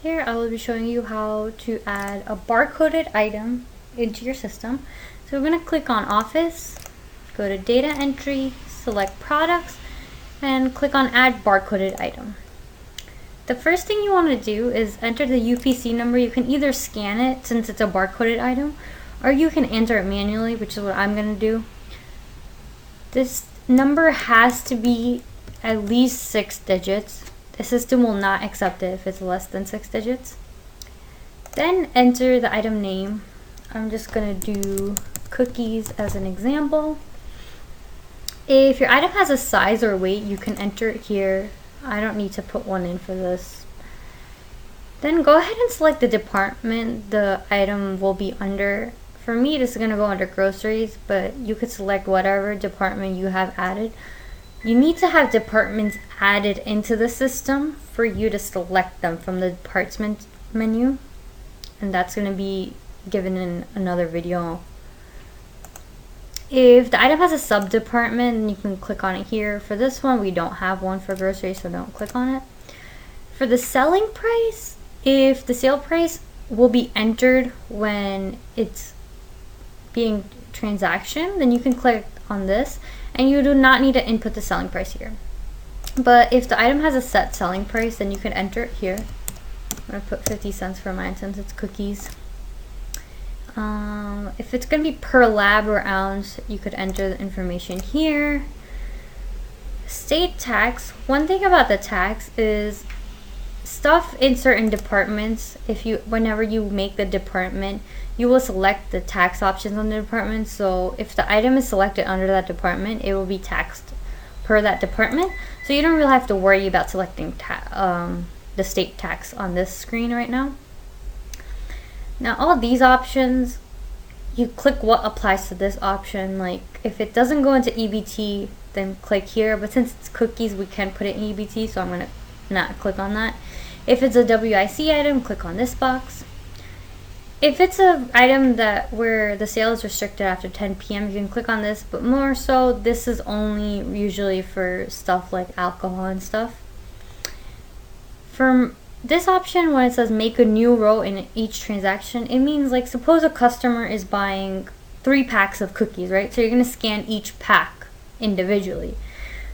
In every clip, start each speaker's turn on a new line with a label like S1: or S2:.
S1: Here I will be showing you how to add a barcoded item into your system. So we're going to click on Office, go to Data Entry, select Products, and click on Add Barcoded Item. The first thing you want to do is enter the UPC number. You can either scan it since it's a barcoded item, or you can enter it manually, which is what I'm going to do. This number has to be at least 6 digits. The system will not accept it if it's less than 6 digits. Then enter the item name. I'm just going to do cookies as an example. If your item has a size or weight, you can enter it here. I don't need to put one in for this. Then go ahead and select the department the item will be under. For me, this is going to go under groceries, but you could select whatever department you have added. You need to have departments added into the system for you to select them from the department menu, and that's going to be given in another video. If the item has a sub-department, you can click on it here. For this one, we don't have one for groceries, so don't click on it. For the selling price, if the sale price will be entered when it's being transaction, then you can click on this, and you do not need to input the selling price here. But if the item has a set selling price, then you can enter it here. I'm going to put 50 cents for mine since it's cookies. If it's going to be per lab or ounce, you could enter the information here. State tax. One thing about the tax is stuff in certain departments, whenever you make the department, you will select the tax options on the department. So if the item is selected under that department, it will be taxed per that department. So you don't really have to worry about selecting the state tax on this screen right now. Now all these options, you click what applies to this option. Like if it doesn't go into EBT, then click here. But since it's cookies, we can put it in EBT, so I'm going to not click on that. If it's a WIC item, click on this box. If it's an item where the sale is restricted after 10 p.m., you can click on this, but more so, this is only usually for stuff like alcohol and stuff. For this option, when it says make a new row in each transaction, it means like suppose a customer is buying 3 packs of cookies, right? So you're going to scan each pack individually.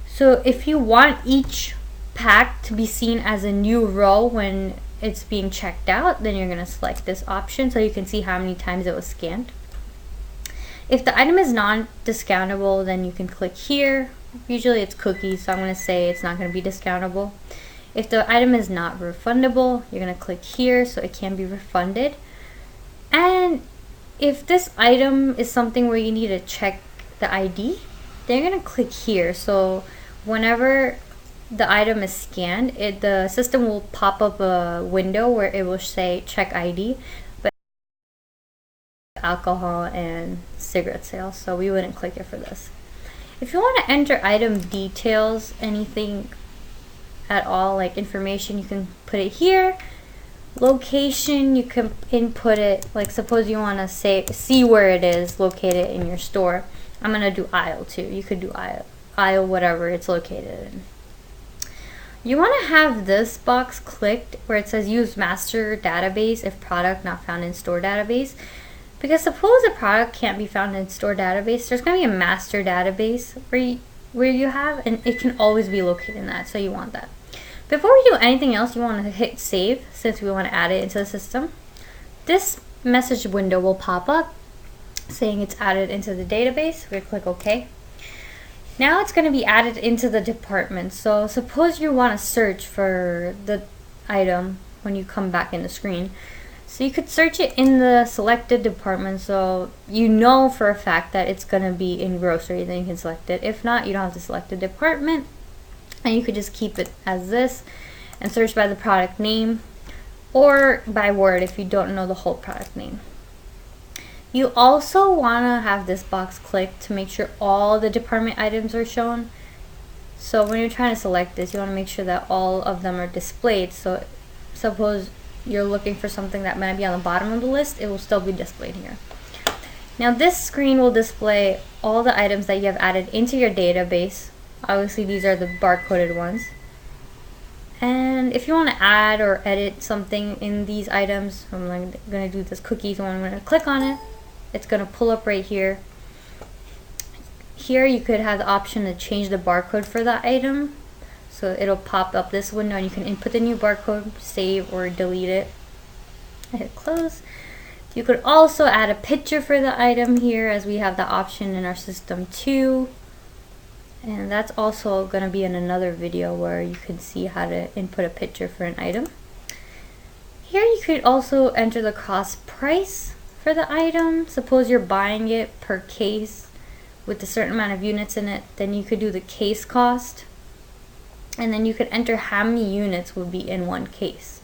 S1: So if you want each pack to be seen as a new row when it's being checked out, then you're going to select this option so you can see how many times it was scanned. If the item is non-discountable, then you can click here. Usually it's cookies, so I'm going to say it's not going to be discountable. If the item is not refundable, you're going to click here so it can be refunded. And if this item is something where you need to check the ID, then you're going to click here. So whenever the item is scanned, the system will pop up a window where it will say check ID, but alcohol and cigarette sales, so we wouldn't click it for this. If you want to enter item details, anything at all, like information, you can put it here. Location, you can input it, like suppose you want to see where it is located in your store. I'm going to do aisle too. You could do aisle whatever it's located in. You want to have this box clicked where it says use master database if product not found in store database, because suppose a product can't be found in store database, there's going to be a master database where you have, and it can always be located in that, so you want that. Before we do anything else, you want to hit save since we want to add it into the system. This message window will pop up saying it's added into the database. We're going to click OK. Now it's going to be added into the department. So suppose you want to search for the item when you come back in the screen. So you could search it in the selected department, so you know for a fact that it's going to be in grocery, then you can select it. If not, you don't have to select the department, and you could just keep it as this and search by the product name or by word if you don't know the whole product name. You also want to have this box clicked to make sure all the department items are shown. So when you're trying to select this, you want to make sure that all of them are displayed. So suppose you're looking for something that might be on the bottom of the list, it will still be displayed here. Now this screen will display all the items that you have added into your database. Obviously these are the barcoded ones. And if you want to add or edit something in these items, I'm going to do this cookie, so I'm going to click on it. It's going to pull up right here. Here you could have the option to change the barcode for that item. So it'll pop up this window and you can input the new barcode, save or delete it. I hit close. You could also add a picture for the item here, as we have the option in our system too. And that's also going to be in another video where you can see how to input a picture for an item. Here you could also enter the cost price for the item. Suppose you're buying it per case with a certain amount of units in it, then you could do the case cost. And then you could enter how many units would be in one case.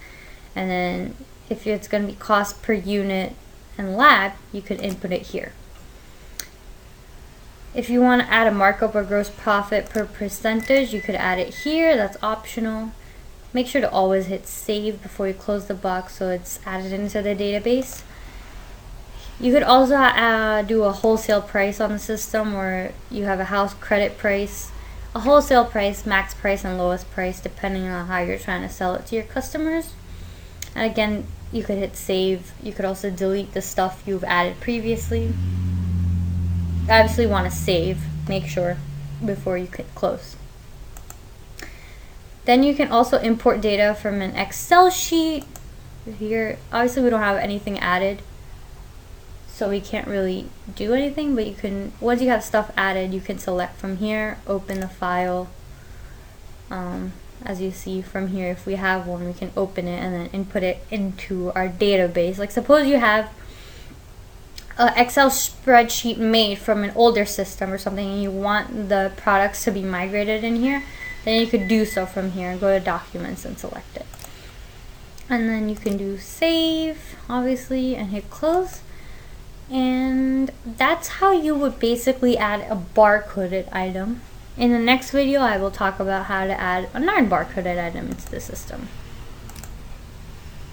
S1: And then if it's going to be cost per unit and lab, you could input it here. If you want to add a markup or gross profit per percentage, you could add it here. That's optional. Make sure to always hit save before you close the box so it's added into the database. You could also do a wholesale price on the system, where you have a house credit price, a wholesale price, max price, and lowest price, depending on how you're trying to sell it to your customers. And again, you could hit save. You could also delete the stuff you've added previously. Obviously want to save, make sure, before you click close. Then you can also import data from an Excel sheet. Here, obviously we don't have anything added, so we can't really do anything, but you can, once you have stuff added, you can select from here, open the file. As you see from here, if we have one, we can open it and then input it into our database. Like suppose you have an Excel spreadsheet made from an older system or something, and you want the products to be migrated in here, then you could do so from here. Go to documents and select it. And then you can do save, obviously, and hit close. And that's how you would basically add a barcoded item. In the next video, I will talk about how to add a non-barcoded item into the system.